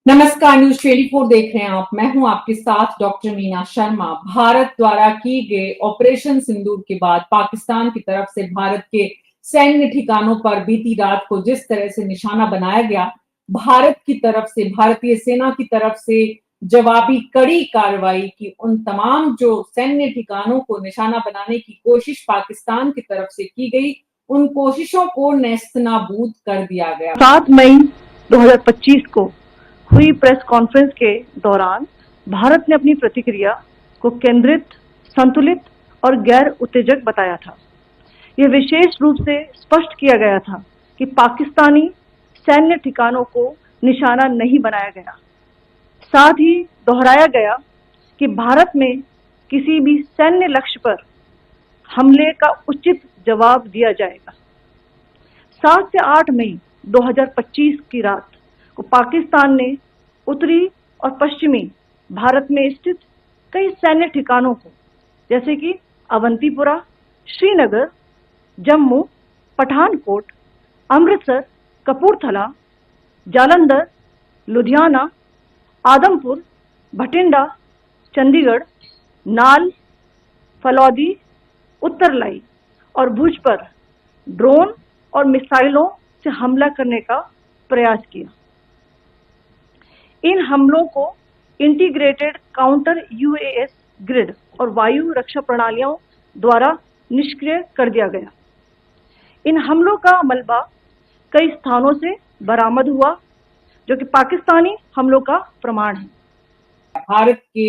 नमस्कार, न्यूज 24 देख रहे हैं आप। मैं हूं आपके साथ डॉक्टर मीना शर्मा। भारत द्वारा की गए ऑपरेशन सिंदूर के बाद पाकिस्तान की तरफ से भारत के सैन्य ठिकानों पर बीती रात को जिस तरह से निशाना बनाया गया, भारत की तरफ से, भारतीय सेना की तरफ से जवाबी कड़ी कार्रवाई की, उन तमाम जो सैन्य ठिकानों को निशाना बनाने की कोशिश पाकिस्तान की तरफ से की गई, उन कोशिशों को नेस्तनाबूद कर दिया गया। 7 मई 2025 को हुई प्रेस कॉन्फ्रेंस के दौरान भारत ने अपनी प्रतिक्रिया को केंद्रित, संतुलित और गैर उत्तेजक बताया था। यह विशेष रूप से स्पष्ट किया गया था कि पाकिस्तानी सैन्य ठिकानों को निशाना नहीं बनाया गया। साथ ही दोहराया गया कि भारत में किसी भी सैन्य लक्ष्य पर हमले का उचित जवाब दिया जाएगा। 7 से 8 मई 2025 की रात को पाकिस्तान ने उत्तरी और पश्चिमी भारत में स्थित कई सैन्य ठिकानों को, जैसे कि अवंतीपुरा, श्रीनगर, जम्मू, पठानकोट, अमृतसर, कपूरथला, जालंधर, लुधियाना, आदमपुर, भटिंडा, चंडीगढ़, नाल, फलौदी, उत्तरलाई और भुज पर ड्रोन और मिसाइलों से हमला करने का प्रयास किया। इन हमलों को इंटीग्रेटेड काउंटर यूएस ग्रिड और वायु रक्षा प्रणालियों द्वारा निष्क्रिय कर दिया गया। इन हमलों का मलबा कई स्थानों से बरामद हुआ, जो कि पाकिस्तानी हमलों का प्रमाण है। भारत के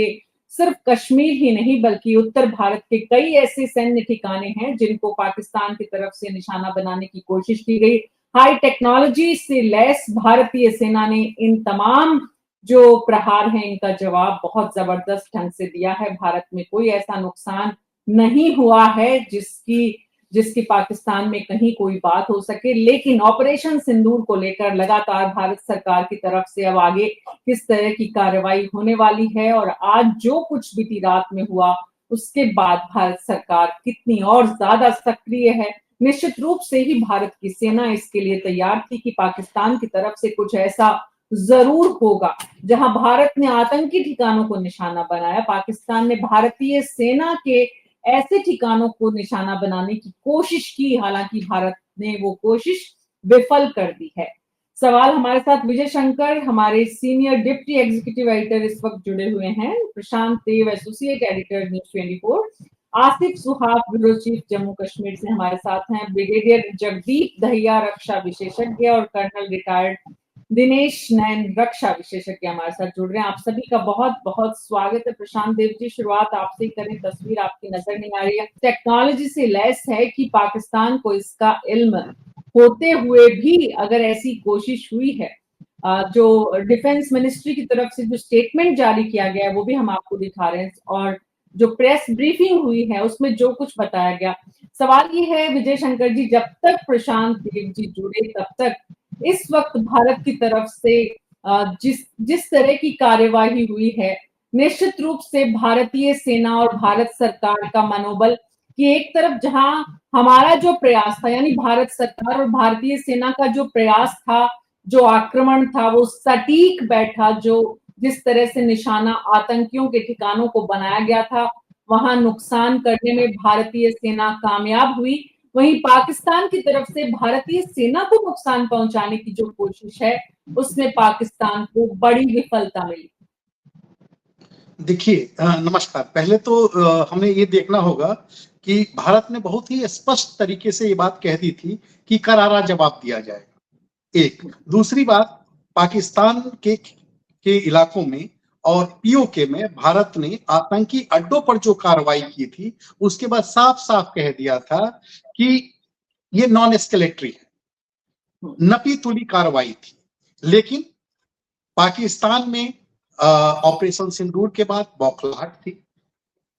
सिर्फ कश्मीर ही नहीं बल्कि उत्तर भारत के कई ऐसे सैन्य ठिकाने हैं जिनको पाकिस्तान की तरफ से निशाना बनाने की कोशिश की गई। हाई टेक्नोलॉजी से लैस भारतीय सेना ने इन तमाम जो प्रहार हैं, इनका जवाब बहुत जबरदस्त ढंग से दिया है। भारत में कोई ऐसा नुकसान नहीं हुआ है जिसकी पाकिस्तान में कहीं कोई बात हो सके। लेकिन ऑपरेशन सिंदूर को लेकर लगातार भारत सरकार की तरफ से अब आगे किस तरह की कार्रवाई होने वाली है और आज जो कुछ बीती रात में हुआ उसके बाद भारत सरकार कितनी और ज्यादा सक्रिय है। निश्चित रूप से ही भारत की सेना इसके लिए तैयार थी कि पाकिस्तान की तरफ से कुछ ऐसा जरूर होगा। जहां भारत ने आतंकी ठिकानों को निशाना बनाया, पाकिस्तान ने भारतीय सेना के ऐसे ठिकानों को निशाना बनाने की कोशिश की, हालांकि भारत ने वो कोशिश विफल कर दी है। सवाल हमारे साथ विजय शंकर, हमारे सीनियर डिप्टी एग्जीक्यूटिव एडिटर इस वक्त जुड़े हुए हैं, प्रशांत देव, एसोसिएट एडिटर न्यूज 24, आसिफ सुहाग, ब्यूरो चीफ जम्मू कश्मीर से हमारे साथ हैं, ब्रिगेडियर जगदीप दहिया, रक्षा विशेषज्ञ, और कर्नल रिटायर्ड दिनेश नैन, रक्षा विशेषज्ञ हमारे साथ जुड़ रहे हैं। आप सभी का बहुत बहुत स्वागत है। प्रशांत देव जी, शुरुआत आपसे ही करें। तस्वीर आपकी नजर नहीं आ रही है, टेक्नोलॉजी से लैस है कि पाकिस्तान को इसका इल्म होते हुए भी अगर ऐसी कोशिश हुई है, जो डिफेंस मिनिस्ट्री की तरफ से जो स्टेटमेंट जारी किया गया है वो भी हम आपको दिखा रहे हैं, और जो प्रेस ब्रीफिंग हुई है उसमें जो कुछ बताया गया। सवाल ये है विजय शंकर जी, जब तक प्रशांत देव जी जुड़े तब तक इस वक्त भारत की तरफ से जिस तरह की कार्यवाही हुई है, निश्चित रूप से भारतीय सेना और भारत सरकार का मनोबल कि एक तरफ जहां हमारा जो प्रयास था, यानी भारत सरकार और भारतीय सेना का जो प्रयास था, जो आक्रमण था वो सटीक बैठा, जो जिस तरह से निशाना आतंकियों के ठिकानों को बनाया गया था वहां नुकसान करने में भारतीय सेना कामयाब हुई। वहीं पाकिस्तान की तरफ से भारतीय सेना को नुकसान पहुंचाने की जो कोशिश है उसमें पाकिस्तान को बड़ी विफलता मिली। देखिए, नमस्कार। पहले तो हमें ये देखना होगा कि भारत ने बहुत ही स्पष्ट तरीके से ये बात कह दी थी कि करारा जवाब दिया जाएगा। एक दूसरी बात, पाकिस्तान के इलाकों में और पीओके में भारत ने आतंकी अड्डों पर जो कार्रवाई की थी उसके बाद साफ साफ कह दिया था कि ये नॉन एस्केलेटरी है, नपी तुली कार्रवाई थी। लेकिन पाकिस्तान में ऑपरेशन सिंदूर के बाद बौखलाहट थी,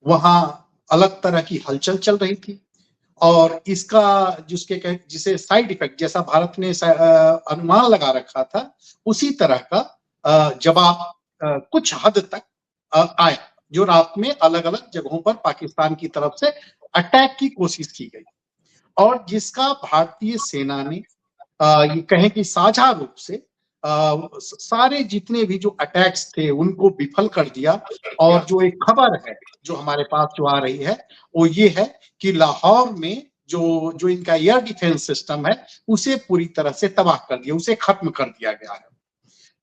वहां अलग तरह की हलचल चल रही थी और इसका जिसे साइड इफेक्ट, जैसा भारत ने अनुमान लगा रखा था, उसी तरह का जवाब कुछ हद तक आया, जो रात में अलग अलग जगहों पर पाकिस्तान की तरफ से अटैक की कोशिश की गई और जिसका भारतीय सेना ने ये कहें कि साझा रूप से सारे जितने भी जो अटैक्स थे उनको विफल कर दिया। और जो एक खबर है जो हमारे पास जो आ रही है वो ये है कि लाहौर में जो जो इनका एयर डिफेंस सिस्टम है उसे पूरी तरह से तबाह कर दिया, उसे खत्म कर दिया गया है।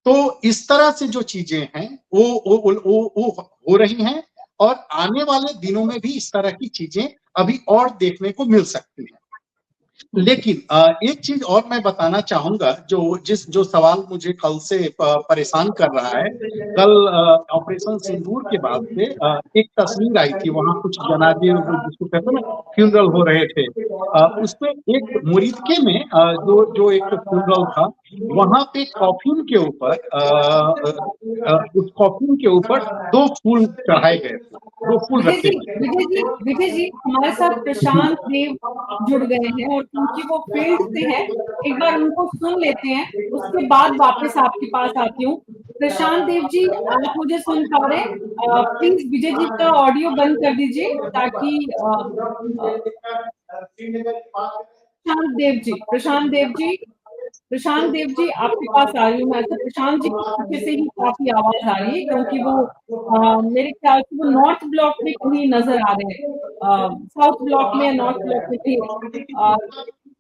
तो इस तरह से जो चीजें हैं वो हो रही हैं और आने वाले दिनों में भी इस तरह की चीजें अभी और देखने को मिल सकती हैं। लेकिन एक चीज और मैं बताना चाहूंगा जो सवाल मुझे कल से परेशान कर रहा है। कल ऑपरेशन सिंदूर के बाद से एक तस्वीर आई थी, वहां कुछ जनाजे जिसको कहते हैं ना फ्यूनरल हो रहे थे। उसमें एक मुरीदके में जो जो एक फ्यूनरल था, वहां पे कॉफिन के ऊपर उस कॉफिन के ऊपर 2 फूल चढ़ाए गए थे, 2 फूल विजय रखे जी, गए। विजय जी हमारे साथ प्रशांत देव जुड़ गए हैं और क्योंकि वो फील्ड से हैं, एक बार उनको सुन लेते हैं, उसके बाद वापस आपके पास आती हूँ। प्रशांत देव जी, आप मुझे सुन पा रहे हैं? प्लीज विजय जी का ऑडियो बंद कर दीजिए ताकि प्रशांत देव जी, प्रशांत देव जी आपके पास आ रही हूँ मैं। तो प्रशांत जी के पीछे से ही काफी आवाज आ रही है क्योंकि वो मेरे ख्याल से वो नॉर्थ ब्लॉक में कहीं नजर आ रहे हैं, साउथ ब्लॉक में या नॉर्थ ब्लॉक में कहीं।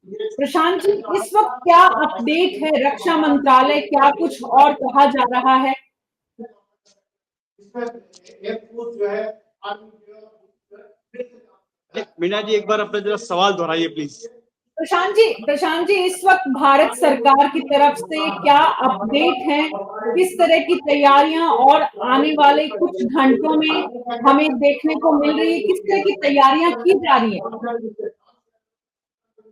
प्रशांत जी, इस वक्त क्या अपडेट है? रक्षा मंत्रालय क्या कुछ और कहा जा रहा है? मीना जी एक बार अपना जरा सवाल दोहराइए प्लीज। प्रशांत जी इस वक्त भारत सरकार की तरफ से क्या अपडेट है? किस तरह की तैयारियां और आने वाले कुछ घंटों में हमें देखने को मिल रही है? किस तरह की तैयारियां की जा रही है?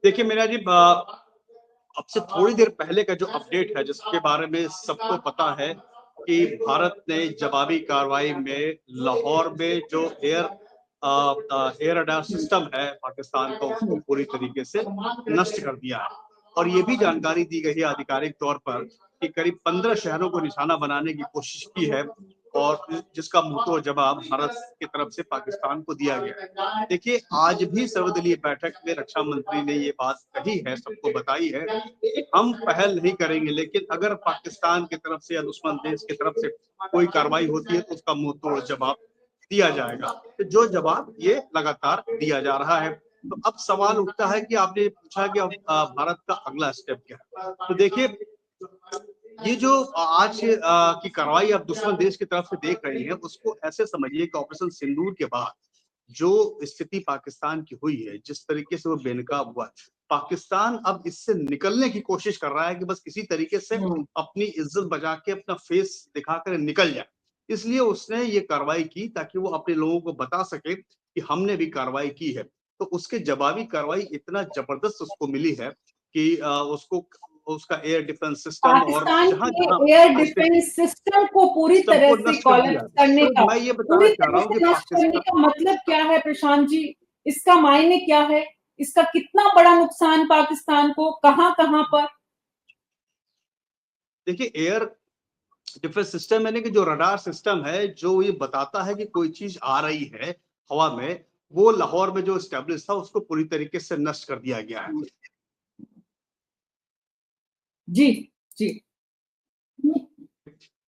देखिए मीना जी, अब से थोड़ी देर पहले का जो अपडेट है जिसके बारे में सबको पता है कि भारत ने जवाबी कार्रवाई में लाहौर में जो एयर रडार सिस्टम है पाकिस्तान का, उसको पूरी तरीके से नष्ट कर दिया है। और ये भी जानकारी दी गई है आधिकारिक तौर पर कि करीब 15 शहरों को निशाना बनाने की कोशिश की है और जिसका मुंहतोड़ जवाब भारत की तरफ से पाकिस्तान को दिया गया। देखिए, आज भी सर्वदलीय बैठक में रक्षा मंत्री ने ये बात कही है, सबको बताई है कि हम पहल नहीं करेंगे, लेकिन अगर पाकिस्तान की तरफ से या दुश्मन देश की तरफ से कोई कार्रवाई होती है तो उसका मुंहतोड़ जवाब दिया जाएगा। तो जो जवाब ये लगातार दिया जा रहा है। तो अब सवाल उठता है कि आपने पूछा कि अब भारत का अगला स्टेप क्या है। तो देखिए, ये जो आज की कार्रवाई आप दुश्मन देश की तरफ से देख रही है, उसको ऐसे समझिए कि ऑपरेशन सिंदूर के बाद जो स्थिति पाकिस्तान की हुई है, जिस तरीके से वो बेनकाब हुआ, पाकिस्तान अब इससे निकलने की कोशिश कर रहा है कि बस किसी तरीके से अपनी इज्जत बचा के अपना फेस दिखाकर निकल जाए। इसलिए उसने ये कार्रवाई की ताकि वो अपने लोगों को बता सके कि हमने भी कार्रवाई की है। तो उसके जवाबी कार्रवाई इतना जबरदस्त उसको मिली है कि उसको उसका एयर डिफेंस सिस्टम और पाकिस्तान जहां के जहां एयर डिफेंस सिस्टम को पूरी तरह सबको से नष्ट कर दिया। कोलैप्स करने तो का, मैं ये बताना पूरी चाह तरह रहा हूँ से कि नष्ट करने पाकिस्तान, का मतलब क्या है प्रशांत जी? इसका मायने क्या है? इसका कितना बड़ा नुकसान पाकिस्तान को, कहां पर? देखिए, एयर डिफेंस सिस्टम यानी कि जो रडार सिस्टम है, जो ये बताता है कि कोई चीज आ रही है हवा में, वो लाहौर में जो स्टैब्लिश था उसको पूरी तरीके से नष्ट कर दिया गया है। जी जी।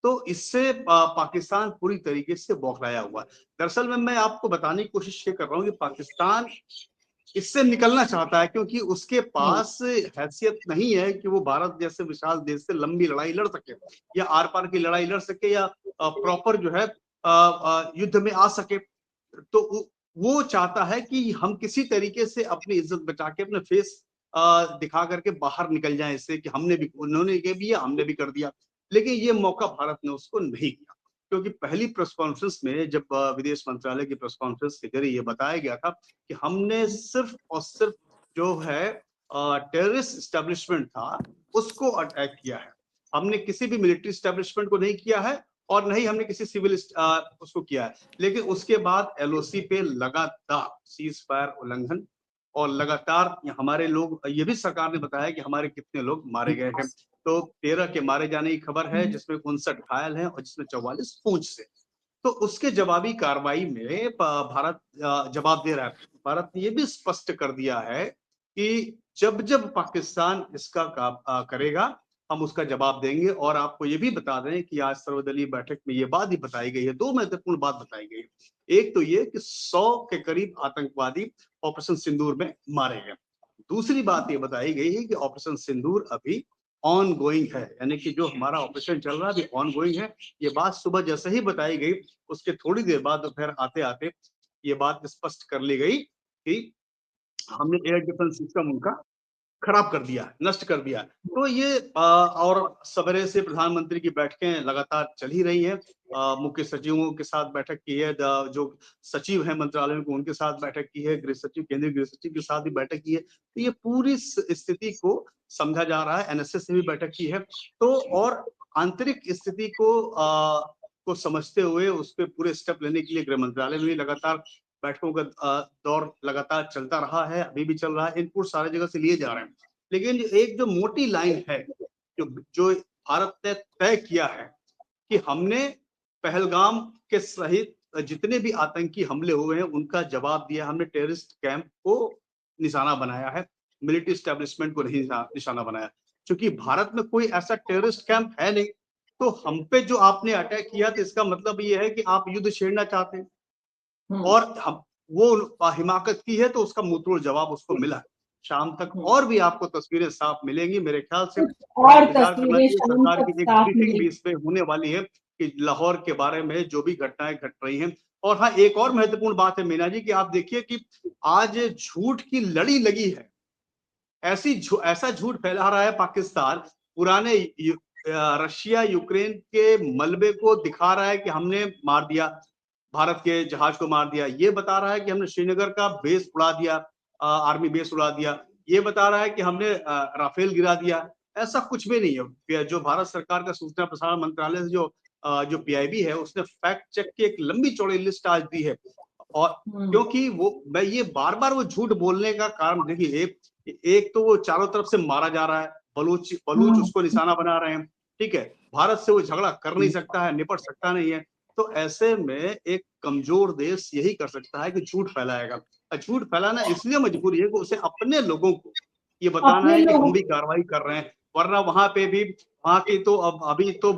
तो इससे पाकिस्तान पूरी तरीके से बौखलाया हुआ है। दरअसल में मैं आपको बताने की कोशिश ये कर रहा हूँ कि पाकिस्तान इससे निकलना चाहता है क्योंकि उसके पास हैसियत नहीं है कि वो भारत जैसे विशाल देश से लंबी लड़ाई लड़ सके या आर पार की लड़ाई लड़ सके या प्रॉपर जो है युद्ध में आ सके। तो वो चाहता है कि हम किसी तरीके से अपनी इज्जत बचा के अपने फेस दिखा करके बाहर निकल जाए, इससे कि हमने भी, उन्होंने ये भी हमने भी कर दिया। लेकिन ये मौका भारत ने उसको नहीं दिया, क्योंकि पहली प्रेस कॉन्फ्रेंस में जब विदेश मंत्रालय की प्रेस कॉन्फ्रेंस के जरिए ये बताया गया था कि हमने सिर्फ और सिर्फ जो है टेररिस्ट एस्टेब्लिशमेंट था उसको अटैक किया है, हमने किसी भी मिलिट्री एस्टेब्लिशमेंट को नहीं किया है और नहीं हमने किसी सिविल उसको किया है। लेकिन उसके बाद एलओसी पे लगातार सीज फायर उल्लंघन और लगातार हमारे लोग, ये भी सरकार ने बताया कि हमारे कितने लोग मारे गए हैं। तो 13 के मारे जाने की खबर है, जिसमें 59 घायल हैं और जिसमें 44 पूंछ से। तो उसके जवाबी कार्रवाई में भारत जवाब दे रहा है। भारत ने ये भी स्पष्ट कर दिया है कि जब जब पाकिस्तान इसका करेगा हम उसका जवाब देंगे। और आपको ये भी बता दें कि आज सर्वदलीय बैठक में ये बात ही बताई गई है, दो महत्वपूर्ण बात बताई गई है। एक तो ये कि 100 के करीब आतंकवादी ऑपरेशन सिंदूर में मारे गए। दूसरी बात ये बताई गई है कि ऑपरेशन सिंदूर अभी ऑन गोइंग है, यानी कि जो हमारा ऑपरेशन चल रहा है अभी ऑन गोइंग है। ये बात सुबह जैसे ही बताई गई, उसके थोड़ी देर बाद दोपहर आते आते ये बात स्पष्ट कर ली गई कि हमने एयर डिफेंस सिस्टम उनका खराब कर दिया, नष्ट कर दिया। तो ये और सवेरे से प्रधानमंत्री की बैठकें लगातार चल ही रही हैं। मुख्य सचिवों के साथ बैठक की है, जो सचिव हैं मंत्रालयों को उनके साथ बैठक की है, गृह सचिव, केंद्रीय गृह सचिव के साथ भी बैठक की है। तो ये पूरी स्थिति को समझा जा रहा है, एनएसएस से भी बैठक की है। तो और आंतरिक स्थिति को समझते हुए उस पर पूरे स्टेप लेने के लिए गृह मंत्रालय में भी लगातार बैठकों का दौर लगातार चलता रहा है, अभी भी चल रहा है। इनपुट सारी जगह से लिए जा रहे हैं, लेकिन एक जो मोटी लाइन है, जो भारत ने तय किया है कि हमने पहलगाम के सहित जितने भी आतंकी हमले हुए हैं उनका जवाब दिया। हमने टेररिस्ट कैंप को निशाना बनाया है, मिलिट्री एस्टेब्लिशमेंट को नहीं निशाना बनाया। क्योंकि भारत में कोई ऐसा टेररिस्ट कैंप है नहीं, तो हम पे जो आपने अटैक किया तो इसका मतलब ये है कि आप युद्ध छेड़ना चाहते हैं। और हम वो हिमाकत की है, तो उसका मुंहतोड़ जवाब उसको मिला। शाम तक और भी आपको तस्वीरें साफ मिलेंगी मेरे ख्याल से। और इंतजार करना तस्वीरें चाहिए, शाम सरकार तक की एक साफ ब्रीफिंग भी मिलेगी। इस पे होने वाली है कि लाहौर के बारे में जो भी घटनाएं घट रही हैं। और हाँ, एक और महत्वपूर्ण बात है मीना जी, कि आप देखिए कि आज झूठ की लड़ी लगी है। ऐसा झूठ फैला रहा है पाकिस्तान, पुराने रशिया यूक्रेन के मलबे को दिखा रहा है कि हमने मार दिया, भारत के जहाज को मार दिया। ये बता रहा है कि हमने श्रीनगर का बेस उड़ा दिया, आर्मी बेस उड़ा दिया। ये बता रहा है कि हमने राफेल गिरा दिया। ऐसा कुछ भी नहीं है। जो भारत सरकार का सूचना प्रसारण मंत्रालय से जो पीआईबी है, उसने फैक्ट चेक की एक लंबी चौड़ी लिस्ट आज दी है। और क्योंकि वो मैं ये बार बार वो झूठ बोलने का कारण देखिए, एक तो वो चारों तरफ से मारा जा रहा है, बलूच उसको निशाना बना रहे हैं। ठीक है, भारत से वो झगड़ा कर नहीं सकता है, निपट सकता नहीं है। तो ऐसे में एक कमजोर देश यही कर सकता है कि झूठ फैलाएगा। झूठ फैलाना इसलिए मजबूरी है कि उसे अपने लोगों को ये बताना अपने है कि हम लोग भी कार्रवाई कर रहे हैं। वरना वहां पे भी, वहां की तो अब अभी तो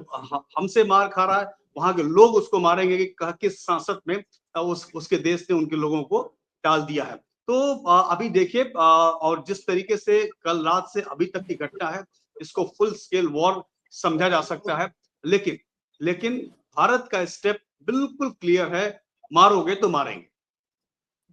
हमसे मार खा रहा है, वहां के लोग उसको मारेंगे कि किस सांसद में उसके देश ने उनके लोगों को डाल दिया है। तो अभी देखिए, और जिस तरीके से कल रात से अभी तक की घटना है, इसको फुल स्केल वॉर समझा जा सकता है। लेकिन लेकिन भारत का स्टेप बिल्कुल क्लियर है, मारोगे तो मारेंगे।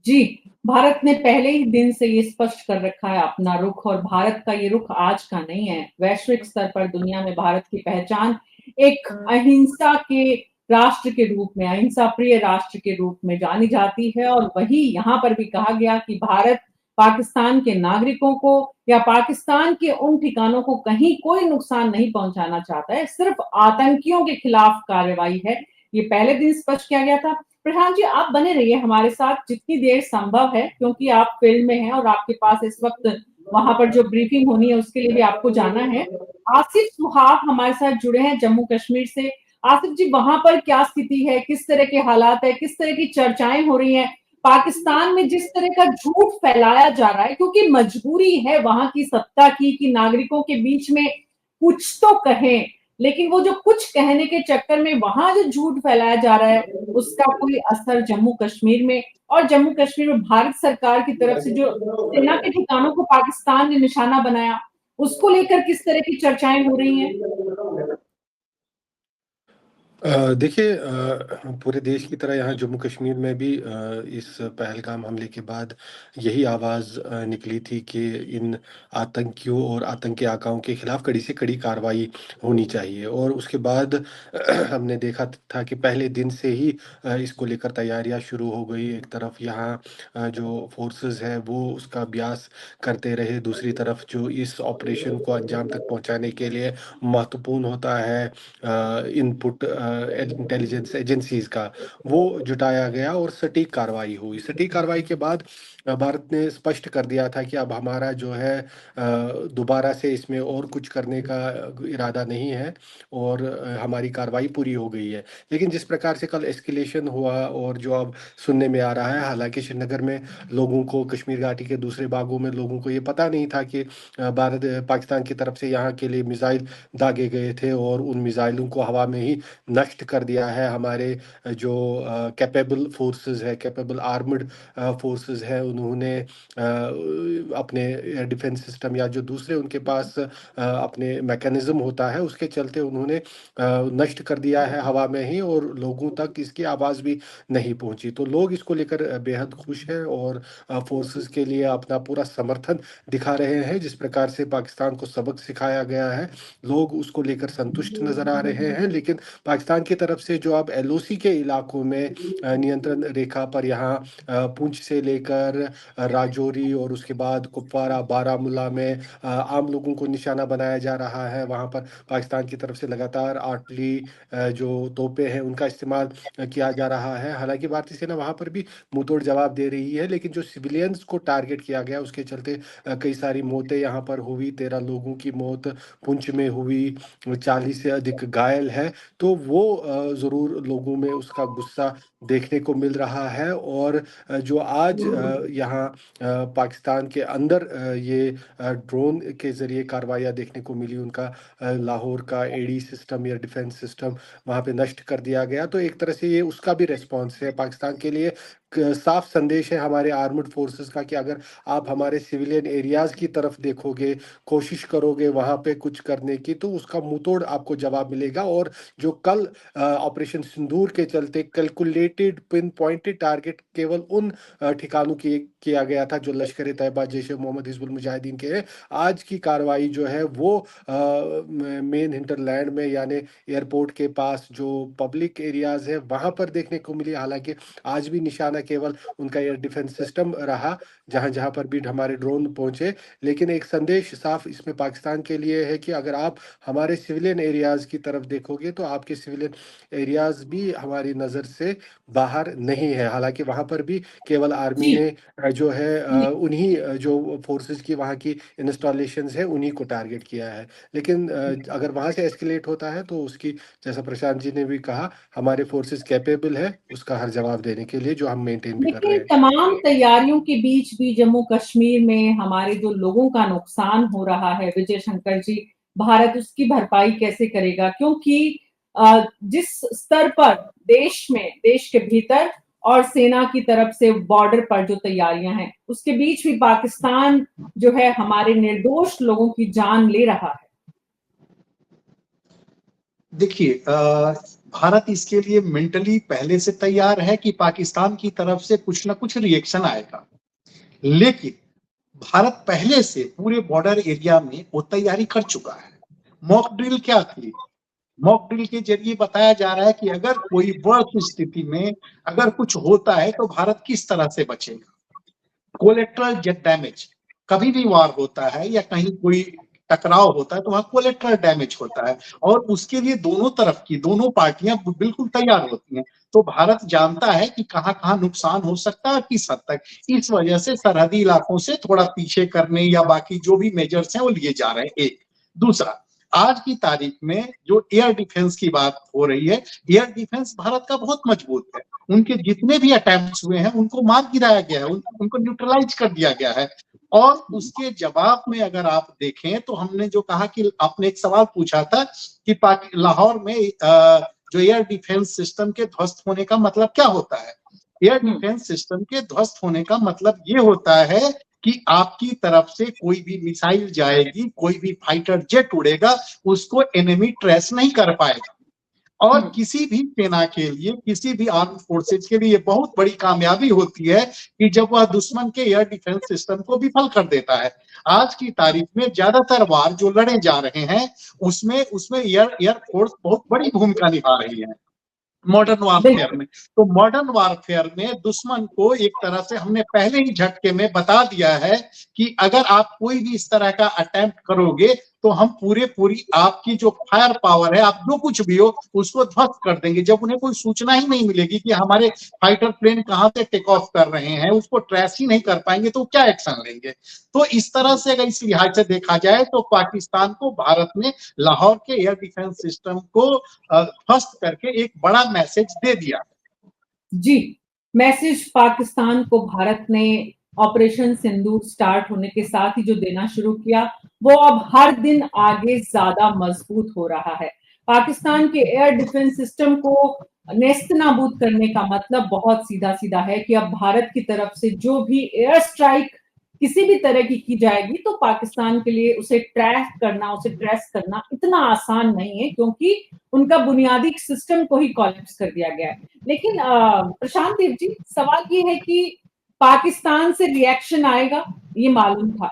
जी, भारत ने पहले ही दिन से ये स्पष्ट कर रखा है अपना रुख, और भारत का ये रुख आज का नहीं है। वैश्विक स्तर पर दुनिया में भारत की पहचान एक अहिंसा के राष्ट्र के रूप में, अहिंसा प्रिय राष्ट्र के रूप में जानी जाती है। और वही यहाँ पर भी कहा गया कि भारत पाकिस्तान के नागरिकों को या पाकिस्तान के उन ठिकानों को कहीं कोई नुकसान नहीं पहुंचाना चाहता है, सिर्फ आतंकियों के खिलाफ कार्रवाई है। ये पहले दिन स्पष्ट किया गया था। प्रधान जी, आप बने रहिए हमारे साथ जितनी देर संभव है, क्योंकि आप फील्ड में हैं और आपके पास इस वक्त वहां पर जो ब्रीफिंग होनी है उसके लिए भी आपको जाना है। आसिफ सुहाग हमारे साथ जुड़े हैं जम्मू कश्मीर से। आसिफ जी, वहां पर क्या स्थिति है, किस तरह के हालात है, किस तरह की चर्चाएं हो रही हैं पाकिस्तान में, जिस तरह का झूठ फैलाया जा रहा है, क्योंकि मजबूरी है वहां की सत्ता की कि नागरिकों के बीच में कुछ तो कहें, लेकिन वो जो कुछ कहने के चक्कर में वहां जो झूठ फैलाया जा रहा है उसका कोई असर जम्मू कश्मीर में, और जम्मू कश्मीर में भारत सरकार की तरफ से जो सेना के ठिकानों को पाकिस्तान ने निशाना बनाया, उसको लेकर किस तरह की चर्चाएं हो रही हैं? देखिए, पूरे देश की तरह यहाँ जम्मू कश्मीर में भी इस पहलगाम हमले के बाद यही आवाज़ निकली थी कि इन आतंकियों और आतंकी आकाओं के खिलाफ कड़ी से कड़ी कार्रवाई होनी चाहिए। और उसके बाद हमने देखा था कि पहले दिन से ही इसको लेकर तैयारियां शुरू हो गई। एक तरफ यहाँ जो फोर्सेस है वो उसका अभ्यास करते रहे, दूसरी तरफ जो इस ऑपरेशन को अंजाम तक पहुंचाने के लिए महत्वपूर्ण होता है इनपुट इंटेलिजेंस एजेंसीज का, वो जुटाया गया और सटीक कार्रवाई हुई। सटीक कार्रवाई के बाद भारत ने स्पष्ट कर दिया था कि अब हमारा जो है दोबारा से इसमें और कुछ करने का इरादा नहीं है और हमारी कार्रवाई पूरी हो गई है। लेकिन जिस प्रकार से कल एस्केलेशन हुआ और जो अब सुनने में आ रहा है, हालाँकि श्रीनगर में लोगों को, कश्मीर घाटी के दूसरे भागों में लोगों को ये पता नहीं था कि पाकिस्तान की तरफ से यहाँ के लिए मिसाइल दागे गए थे और उन मिसाइलों को हवा में ही नष्ट कर दिया है हमारे जो कैपेबल फोर्सेस है, कैपेबल आर्मड फोर्सेस है, उन्होंने अपने एयर डिफेंस सिस्टम या जो दूसरे उनके पास अपने मैकेनिज्म होता है, उसके चलते उन्होंने नष्ट कर दिया है हवा में ही और लोगों तक इसकी आवाज़ भी नहीं पहुंची। तो लोग इसको लेकर बेहद खुश हैं और फोर्सेस के लिए अपना पूरा समर्थन दिखा रहे हैं। जिस प्रकार से पाकिस्तान को सबक सिखाया गया है, लोग उसको लेकर संतुष्ट नज़र आ रहे हैं। लेकिन पाकिस्तान की तरफ से जो अब एलओसी के इलाकों में नियंत्रण रेखा पर यहाँ पुंछ से लेकर राजौरी और उसके बाद कुपवारा, बारामूला में आम लोगों को निशाना बनाया जा रहा है। वहाँ पर पाकिस्तान की तरफ से लगातार आर्टिलरी जो तोपें हैं उनका इस्तेमाल किया जा रहा है। हालांकि भारतीय सेना वहाँ पर भी मुंहतोड़ जवाब दे रही है, लेकिन जो सिविलियंस को टारगेट किया गया उसके चलते कई सारी मौतें यहाँ पर हुई। 13 लोगों की मौत पुंछ में हुई, 40 से अधिक घायल है। तो वो ज़रूर लोगों में उसका गुस्सा देखने को मिल रहा है। और जो आज यहाँ पाकिस्तान के अंदर ये ड्रोन के ज़रिए कार्रवाइयाँ देखने को मिली, उनका लाहौर का एडी सिस्टम या डिफेंस सिस्टम वहाँ पे नष्ट कर दिया गया। तो एक तरह से ये उसका भी रिस्पॉन्स है पाकिस्तान के लिए। साफ संदेश है हमारे आर्मड फोर्सेस का कि अगर आप हमारे सिविलियन एरियाज की तरफ देखोगे, कोशिश करोगे वहाँ पे कुछ करने की, तो उसका मुंहतोड़ आपको जवाब मिलेगा। और जो कल ऑपरेशन सिंदूर के चलते कैलकुलेटेड पिन पॉइंटेड टारगेट केवल उन ठिकानों की किया गया था जो लश्कर तैयबा, जैश ए मोहम्मद, हिजबुल मुजाहिदीन के हैं। आज की कार्रवाई जो है वो मेन हिंटरलैंड में यानी एयरपोर्ट के पास जो पब्लिक एरियाज है वहाँ पर देखने को मिली। हालांकि आज भी निशाना केवल उनका एयर डिफेंस सिस्टम रहा जहाँ जहाँ पर भी हमारे ड्रोन पहुंचे। लेकिन एक संदेश साफ इसमें पाकिस्तान के लिए है कि अगर आप हमारे सिविलियन एरियाज की तरफ देखोगे तो आपके सिविलियन एरियाज भी हमारी नज़र से बाहर नहीं है। हालांकि वहाँ पर भी केवल आर्मी जी ने जो है उन्हीं जो फोर्सेस की वहाँ की इंस्टॉलेशंस है उन्हीं को टारगेट किया है। लेकिन अगर वहाँ से एस्केलेट होता है तो उसकी, जैसा प्रशांत जी ने भी कहा, हमारे फोर्सेस कैपेबल है उसका हर जवाब देने के लिए, जो हम मेंटेन भी कर रहे लेकिन हैं। तमाम तैयारियों के बीच भी जम्मू कश्मीर में हमारे जो लोगों का नुकसान हो रहा है, विजय शंकर जी, भारत उसकी भरपाई कैसे करेगा? क्योंकि जिस स्तर पर देश में, देश के भीतर और सेना की तरफ से बॉर्डर पर जो तैयारियां हैं, उसके बीच भी पाकिस्तान जो है हमारे निर्दोष लोगों की जान ले रहा है। देखिए, भारत इसके लिए मेंटली पहले से तैयार है कि पाकिस्तान की तरफ से कुछ ना कुछ रिएक्शन आएगा। लेकिन भारत पहले से पूरे बॉर्डर एरिया में वो तैयारी कर चुका है। मॉक ड्रिल क्या थी? मॉक ड्रिल के जरिए बताया जा रहा है कि अगर कोई वर्ष स्थिति में अगर कुछ होता है तो भारत किस तरह से बचेगा। कोलेट्रल डैमेज, कभी भी वार होता है या कहीं कोई टकराव होता है तो वहां कोलेट्रल डैमेज होता है और उसके लिए दोनों तरफ की दोनों पार्टियां बिल्कुल तैयार होती हैं। तो भारत जानता है कि कहां कहां नुकसान हो सकता है और किस हद तक। इस वजह से सरहदी इलाकों से थोड़ा पीछे करने या बाकी जो भी मेजर्स हैं वो लिए जा रहे हैं। एक दूसरा, आज की तारीख में जो एयर डिफेंस की बात हो रही है, एयर डिफेंस भारत का बहुत मजबूत है। उनके जितने भी अटैम्प्ट्स हुए हैं उनको मार गिराया गया है, उनको न्यूट्रलाइज कर दिया गया है। और उसके जवाब में अगर आप देखें तो हमने जो कहा कि आपने एक सवाल पूछा था कि लाहौर में जो एयर डिफेंस सिस्टम के ध्वस्त होने का मतलब क्या होता है। एयर डिफेंस सिस्टम के ध्वस्त होने का मतलब ये होता है कि आपकी तरफ से कोई भी मिसाइल जाएगी, कोई भी फाइटर जेट उड़ेगा, उसको एनिमी ट्रेस नहीं कर पाएगा। और किसी भी सेना के लिए, किसी भी आर्म फोर्सेज के लिए ये बहुत बड़ी कामयाबी होती है कि जब वह दुश्मन के एयर डिफेंस सिस्टम को विफल कर देता है। आज की तारीख में ज्यादातर वार जो लड़े जा रहे हैं उसमें एयर फोर्स बहुत बड़ी भूमिका निभा रही है मॉडर्न वारफेयर में। तो मॉडर्न वारफेयर में दुश्मन को एक तरह से हमने पहले ही झटके में बता दिया है कि अगर आप कोई भी इस तरह का अटेम्प्ट करोगे तो हम पूरी आपकी जो फायर पावर है, आप जो कुछ भी हो उसको ध्वस्त कर देंगे। जब उन्हें कोई सूचना ही नहीं मिलेगी कि हमारे फाइटर प्लेन कहां से टेक ऑफ कर रहे हैं, उसको ट्रेस ही नहीं कर पाएंगे, तो क्या एक्शन लेंगे। तो इस तरह से अगर इस लिहाज से देखा जाए तो पाकिस्तान को भारत ने लाहौर के एयर डिफेंस सिस्टम को ध्वस्त करके एक बड़ा मैसेज दे दिया। जी, मैसेज पाकिस्तान को भारत ने ऑपरेशन सिंदूर स्टार्ट होने के साथ ही जो देना शुरू किया, वो अब हर दिन आगे ज्यादा मजबूत हो रहा है। पाकिस्तान के एयर डिफेंस सिस्टम को नेस्तनाबूद करने का मतलब बहुत सीधा-सीधा है कि अब भारत की तरफ से जो भी एयर स्ट्राइक किसी भी तरह की जाएगी, तो पाकिस्तान के लिए उसे ट्रैक करना, उसे ट्रेस करना इतना आसान नहीं है, क्योंकि उनका बुनियादी सिस्टम को ही कोलैप्स कर दिया गया है। लेकिन प्रशांत देव जी, सवाल ये है कि पाकिस्तान से रिएक्शन आएगा, ये मालूम था।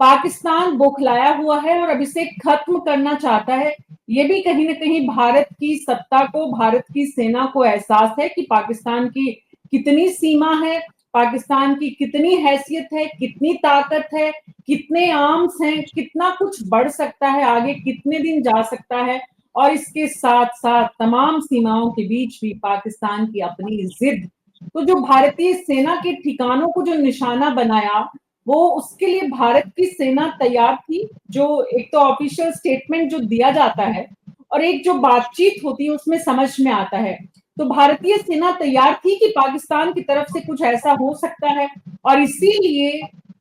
पाकिस्तान बौखलाया हुआ है और अब इसे खत्म करना चाहता है। ये भी कहीं न कहीं भारत की सत्ता को, भारत की सेना को एहसास है कि पाकिस्तान की कितनी सीमा है, पाकिस्तान की कितनी हैसियत है, कितनी ताकत है, कितने आर्म्स हैं, कितना कुछ बढ़ सकता है आगे, कितने दिन जा सकता है। और इसके साथ-साथ तमाम सीमाओं के बीच भी पाकिस्तान की अपनी जिद। तो जो भारतीय सेना के ठिकानों को जो निशाना बनाया, वो उसके लिए भारत की सेना तैयार थी। जो एक तो ऑफिशियल स्टेटमेंट जो दिया जाता है और एक जो बातचीत होती है उसमें समझ में आता है। तो भारतीय सेना तैयार थी कि पाकिस्तान की तरफ से कुछ ऐसा हो सकता है, और इसीलिए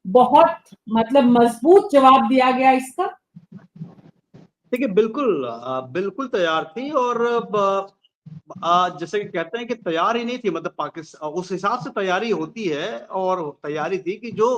बहुत मतलब मजबूत जवाब दिया गया इसका। देखिए बिल्कुल तैयार थी, और जैसे कि कहते हैं कि तैयार ही नहीं थी, मतलब पाकिस्तान उस हिसाब से तैयारी होती है, और तैयारी थी कि जो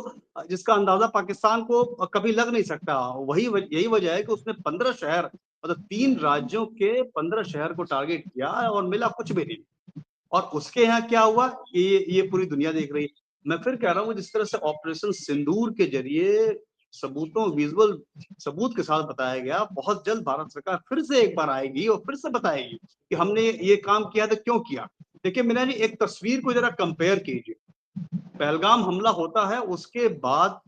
जिसका अंदाजा पाकिस्तान को कभी लग नहीं सकता। यही वजह है कि उसने 15 शहर, मतलब 3 राज्यों के 15 शहर को टारगेट किया और मिला कुछ भी नहीं। और उसके यहाँ क्या हुआ ये पूरी दुनिया देख रही है। मैं फिर कह रहा हूँ, जिस तरह से ऑपरेशन सिंदूर के जरिए विजुअल सबूत के साथ बताया गया, बहुत जल्द भारत सरकार फिर से एक बार आएगी और फिर से बताएगी कि हमने ये काम किया तो क्यों किया। देखिए मीना जी, एक तस्वीर को जरा कंपेयर कीजिए। पहलगाम हमला होता है, उसके बाद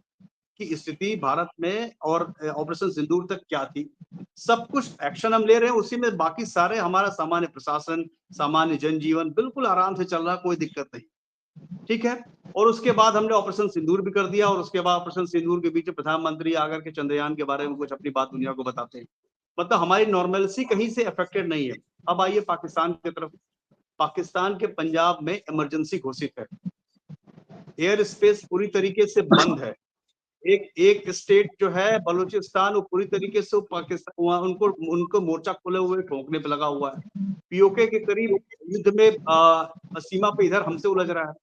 की स्थिति भारत में और ऑपरेशन सिंदूर तक क्या थी। सब कुछ एक्शन हम ले रहे हैं, उसी में बाकी सारे हमारा सामान्य प्रशासन, सामान्य जनजीवन बिल्कुल आराम से चल रहा, कोई दिक्कत नहीं, ठीक है। और उसके बाद हमने ऑपरेशन सिंदूर भी कर दिया, और उसके बाद ऑपरेशन सिंदूर के बीच प्रधानमंत्री आकर के चंद्रयान के बारे में कुछ अपनी बात दुनिया को बताते हैं। मतलब हमारी नॉर्मलसी कहीं से अफेक्टेड नहीं है। अब आइए पाकिस्तान की तरफ। पाकिस्तान के पंजाब में इमरजेंसी घोषित है, एयर स्पेस पूरी तरीके से बंद है। एक स्टेट जो है बलूचिस्तान, वो पूरी तरीके से पाकिस्तान उनको मोर्चा खोले हुए ठोकने पे लगा हुआ है। पीओके के करीब युद्ध में सीमा पे इधर हमसे उलझ रहा है,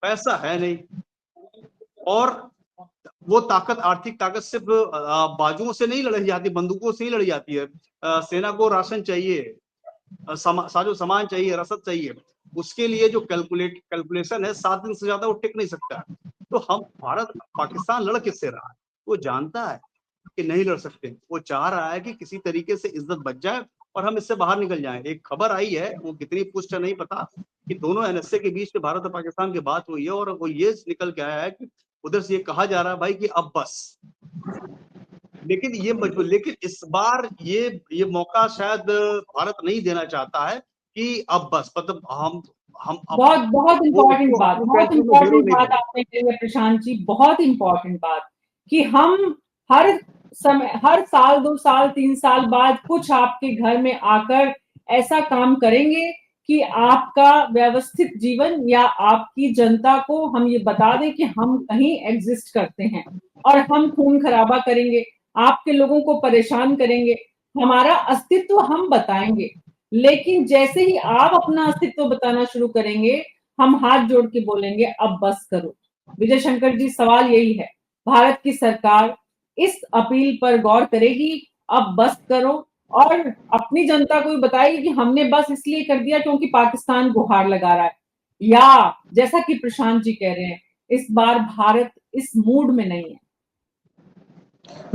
पैसा है नहीं, और वो ताकत, आर्थिक ताकत सिर्फ बाजुओं से नहीं लड़ी जाती, बंदूकों से ही लड़ी जाती है। सेना को राशन चाहिए, साजो सामान चाहिए, रसद चाहिए। उसके लिए जो कैलकुलेशन है, 7 दिन से ज्यादा वो टिक नहीं सकता। तो पाकिस्तान लड़ किससे रहा है? वो जानता है कि नहीं लड़ सकते। वो चाह रहा है कि किसी तरीके से इज्जत बच जाए और हम इससे बाहर निकल जाएं। एक खबर आई है, वो कितनी पुष्ट नहीं पता, कि दोनों एनएसए के बीच में भारत और पाकिस्तान की बात हुई है, और वो ये निकल के आया है कि उधर से ये कहा जा रहा है भाई कि अब बस। लेकिन इस बार ये मौका शायद भारत नहीं देना चाहता है कि अब बस, मतलब हम बहुत इम्पोर्टेंट बात आपने कही है प्रशांत जी, बहुत इम्पोर्टेंट बात, कि हम हर साल, 2 साल, 3 साल बाद कुछ आपके घर में आकर ऐसा काम करेंगे कि आपका व्यवस्थित जीवन या आपकी जनता को हम ये बता दें कि हम कहीं एग्जिस्ट करते हैं, और हम खून खराबा करेंगे, आपके लोगों को परेशान करेंगे, हमारा अस्तित्व हम बताएंगे। लेकिन जैसे ही आप अपना अस्तित्व बताना शुरू करेंगे, हम हाथ जोड़ के बोलेंगे अब बस करो। विजय शंकर जी, सवाल यही है, भारत की सरकार इस अपील पर गौर करेगी, अब बस करो, और अपनी जनता को भी बताएगी कि हमने बस इसलिए कर दिया क्योंकि पाकिस्तान गुहार लगा रहा है, या जैसा कि प्रशांत जी कह रहे हैं, इस बार भारत इस मूड में नहीं है?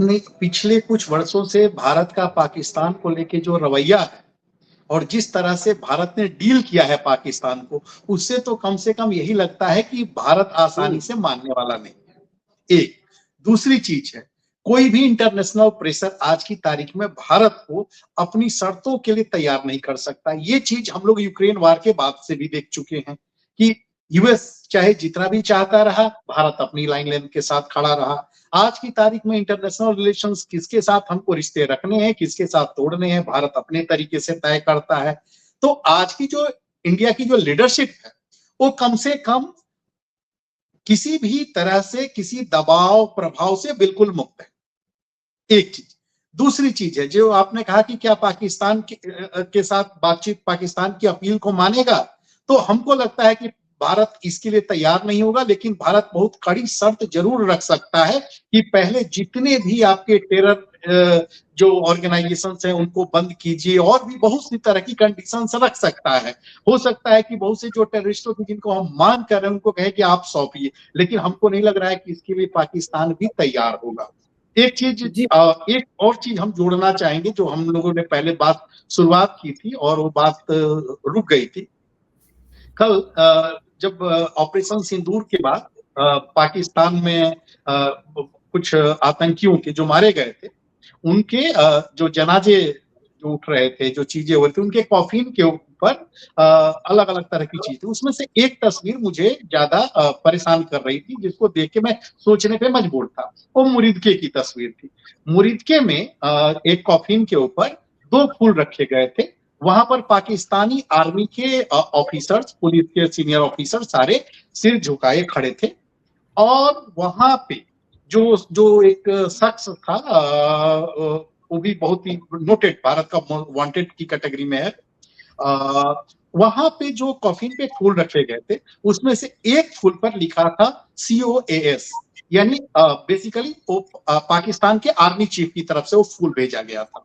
नहीं, पिछले कुछ वर्षों से भारत का पाकिस्तान को लेके जो रवैया है और जिस तरह से भारत ने डील किया है पाकिस्तान को, उससे तो कम से कम यही लगता है कि भारत आसानी से मानने वाला नहीं है। एक दूसरी चीज है, कोई भी इंटरनेशनल प्रेशर आज की तारीख में भारत को अपनी शर्तों के लिए तैयार नहीं कर सकता। ये चीज हम लोग यूक्रेन वार के बाद से भी देख चुके हैं कि यूएस चाहे जितना भी चाहता रहा, भारत अपनी लाइन लेन के साथ खड़ा रहा। आज की तारीख में इंटरनेशनल रिलेशंस किसके साथ हमको रिश्ते रखने हैं, किसके साथ तोड़ने हैं, भारत अपने तरीके से तय करता है। तो आज की जो इंडिया की जो लीडरशिप है वो कम से कम किसी भी तरह से किसी दबाव प्रभाव से बिल्कुल मुक्त है, एक चीज। दूसरी चीज है जो आपने कहा कि क्या पाकिस्तान के साथ बातचीत पाकिस्तान की अपील को मानेगा, तो हमको लगता है कि भारत इसके लिए तैयार नहीं होगा, लेकिन भारत बहुत कड़ी शर्त जरूर रख सकता है कि पहले जितने भी आपके टेरर जो ऑर्गेनाइजेशंस हैं उनको बंद कीजिए, और भी बहुत सी तरह की कंडीशंस रख सकता है। हो सकता है कि बहुत से जो टेररिस्टों की जिनको हम मांग कर रहे हैं उनको कहे कि आप सौंपिए, लेकिन हमको नहीं लग रहा है कि इसके लिए पाकिस्तान भी तैयार होगा। एक चीज एक और चीज हम जोड़ना चाहेंगे जो हम लोगों ने पहले बात शुरुआत की थी और वो बात रुक गई थी। कल जब ऑपरेशन सिंदूर के बाद पाकिस्तान में कुछ आतंकियों के जो मारे गए थे उनके जो जनाजे जो उठ रहे थे, जो चीजें हो रही थी, उनके कॉफिन के ऊपर अलग अलग तरह की चीज थी। उसमें से एक तस्वीर मुझे ज्यादा परेशान कर रही थी, जिसको देख के मैं सोचने पे मजबूर था। वो मुरीदके की तस्वीर थी। मुरीदके में एक कॉफिन के ऊपर 2 फूल रखे गए थे। वहां पर पाकिस्तानी आर्मी के ऑफिसर्स, पुलिस के सीनियर ऑफिसर सारे सिर झुकाए खड़े थे, और वहां पे जो जो एक शख्स था वो भी बहुत ही नोटेड, भारत का वांटेड की कैटेगरी में है। वहां पे जो कॉफिन पे फूल रखे गए थे उसमें से एक फूल पर लिखा था COAS, यानी बेसिकली वो पाकिस्तान के आर्मी चीफ की तरफ से वो फूल भेजा गया था।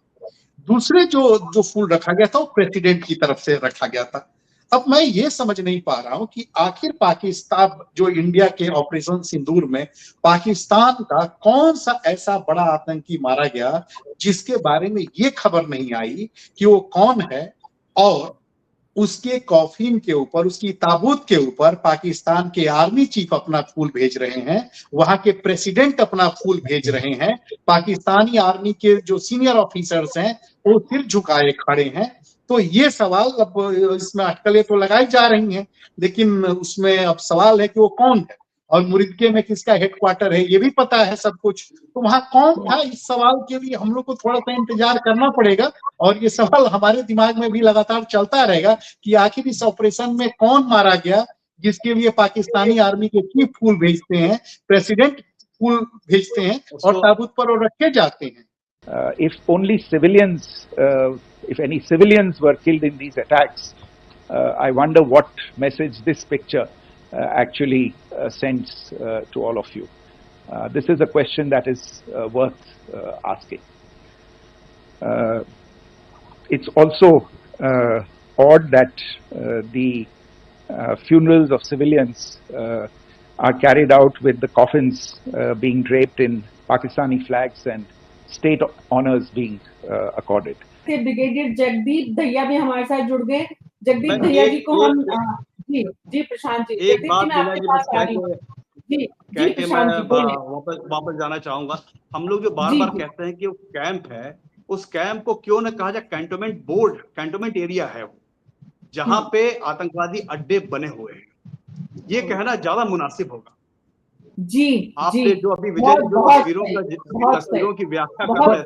दूसरे जो फूल रखा गया था वो प्रेसिडेंट की तरफ से रखा गया था। अब मैं ये समझ नहीं पा रहा हूं कि आखिर पाकिस्तान जो इंडिया के ऑपरेशन सिंदूर में पाकिस्तान का कौन सा ऐसा बड़ा आतंकी मारा गया जिसके बारे में ये खबर नहीं आई कि वो कौन है, और उसके कॉफिन के ऊपर, उसकी ताबूत के ऊपर पाकिस्तान के आर्मी चीफ अपना फूल भेज रहे हैं, वहां के प्रेसिडेंट अपना फूल भेज रहे हैं, पाकिस्तानी आर्मी के जो सीनियर ऑफिसर्स हैं वो सिर झुकाए खड़े हैं। तो ये सवाल, अब इसमें अटकलें तो लगाई जा रही हैं, लेकिन उसमें अब सवाल है कि वो कौन है, और मुरीदके में किसका हेडक्वार्टर है ये भी पता है सब कुछ। तो वहां कौन था, इस सवाल के लिए हम लोग को थोड़ा सा इंतजार करना पड़ेगा, और ये सवाल हमारे दिमाग में भी लगातार चलता रहेगा कि आखिर इस ऑपरेशन में कौन मारा गया जिसके लिए पाकिस्तानी आर्मी के चीफ फूल भेजते हैं, प्रेसिडेंट फूल भेजते हैं और ताबूत पर वो रखे जाते हैं। If only civilians, if any civilians were killed in these attacks, I wonder what message this picture actually sends to all of you. This is a question that is worth asking. It's also odd that the funerals of civilians are carried out with the coffins being draped in Pakistani flags and state honors being accorded. Brigadier Jagdeep भैया भी हमारे साथ जुड़ गए। जगदीप भैया जी को हम जी प्रशांत जी, एक बात मैं आपके पास आ रही हूँ। जी प्रशांत जी बोलिए। वापस जाना चाहूंगा। हम लोग जो बार बार कहते हैं कि वो कैंप है, उस कैंप को क्यों न कहा जाए कैंटोनमेंट बोर्ड, कैंटोनमेंट एरिया है वो, जहां पे आतंकवादी अड्डे बने हुए हैं। ये कहना ज्यादा मुनासिब होगा। जी आपने जो अभी विजय जो तस्वीरों की व्याख्या कर रहे थे,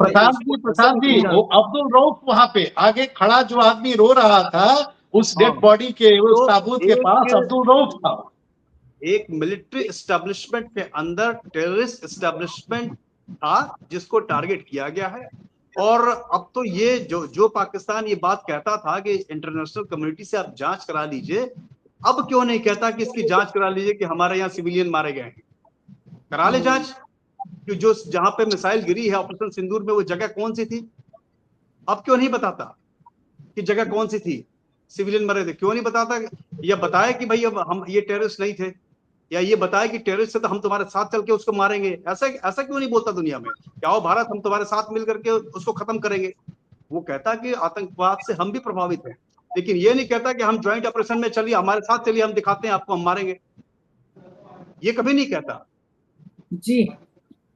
प्रशांत जी वो अब्दुल रऊफ वहां पे आगे खड़ा जो आदमी रो रहा था उस डेड बॉडी के उस ताबूत के पास अब्दुल रऊफ था। एक मिलिट्री एस्टेब्लिशमेंट के अंदर टेररिस्ट एस्टेब्लिशमेंट था जिसको टारगेट किया गया है। और अब तो ये जो पाकिस्तान ये बात कहता था कि इंटरनेशनल कम्युनिटी से आप जांच करा लीजिए, अब क्यों नहीं कहता कि इसकी जांच करा लीजिए कि हमारे यहाँ सिविलियन मारे गए हैं? करा ले जांच। कि जो जहां पे मिसाइल गिरी है ऑपरेशन सिंदूर में वो जगह कौन सी थी? अब क्यों नहीं बताता कि जगह कौन सी थी, सिविलियन मरे थे? क्यों नहीं बताता? या बताया कि भाई अब हम ये टेररिस्ट नहीं थे, या ये बताया कि टेररिस्ट से तो हम तुम्हारे साथ चल के उसको मारेंगे? ऐसा क्यों नहीं बोलता दुनिया में? क्या हो भारत, हम तुम्हारे साथ मिल करके उसको खत्म करेंगे। वो कहता कि आतंकवाद से हम भी प्रभावित हैं, लेकिन ये नहीं कहता कि हम ज्वाइंट ऑपरेशन में चलिए, हमारे साथ चलिए, हम दिखाते हैं आपको, हम मारेंगे। ये कभी नहीं कहता। जी